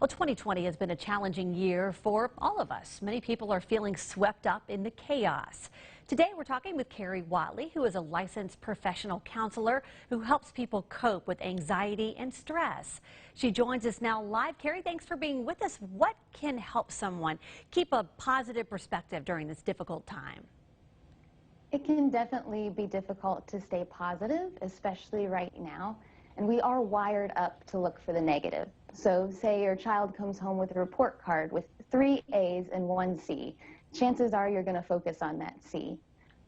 Well, 2020 has been a challenging year for all of us. Many people are feeling swept up in the chaos. Today, we're talking with Carrie Watley, who is a licensed professional counselor who helps people cope with anxiety and stress. She joins us now live. Carrie, thanks for being with us. What can help someone keep a positive perspective during this difficult time? It can definitely be difficult to stay positive, especially right now. And we are wired up to look for the negative. So say your child comes home with a report card with 3 A's and 1 C. Chances are you're going to focus on that C.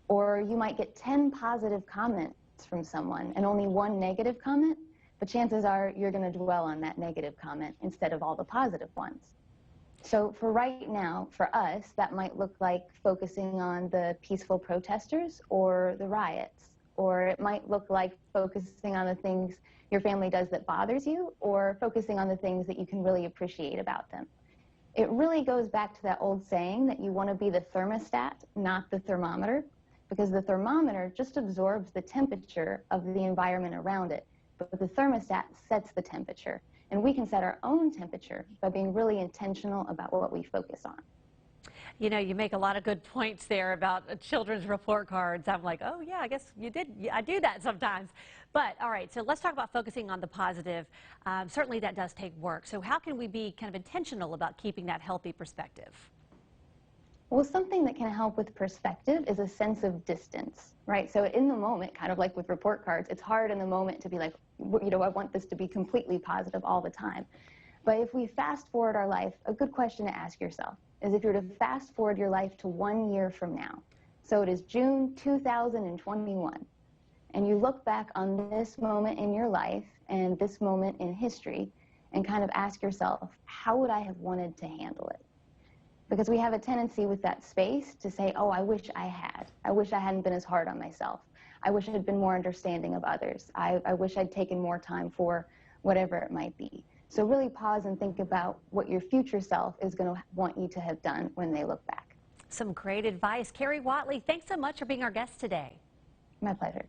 Or you might get 10 positive comments from someone and only 1 negative comment, but chances are you're going to dwell on that negative comment instead of all the positive ones. So for right now, for us, that might look like focusing on the peaceful protesters or the riots. Or it might look like focusing on the things your family does that bothers you, or focusing on the things that you can really appreciate about them. It really goes back to that old saying that you want to be the thermostat, not the thermometer, because the thermometer just absorbs the temperature of the environment around it, but the thermostat sets the temperature. And we can set our own temperature by being really intentional about what we focus on. You know, you make a lot of good points there about children's report cards. I'm like, oh, yeah, I guess you did. I do that sometimes. But all right, so let's talk about focusing on the positive. Certainly that does take work. So how can we be kind of intentional about keeping that healthy perspective? Well, something that can help with perspective is a sense of distance, right? So in the moment, kind of like with report cards, it's hard in the moment to be like, you know, I want this to be completely positive all the time. But if we fast forward our life, a good question to ask yourself is if you were to fast forward your life to 1 year from now. So it is June 2021. And you look back on this moment in your life and this moment in history and kind of ask yourself, how would I have wanted to handle it? Because we have a tendency with that space to say, oh, I wish I had. I wish I hadn't been as hard on myself. I wish I had been more understanding of others. I wish I'd taken more time for whatever it might be. So really pause and think about what your future self is going to want you to have done when they look back. Some great advice. Carrie Watley, thanks so much for being our guest today. My pleasure.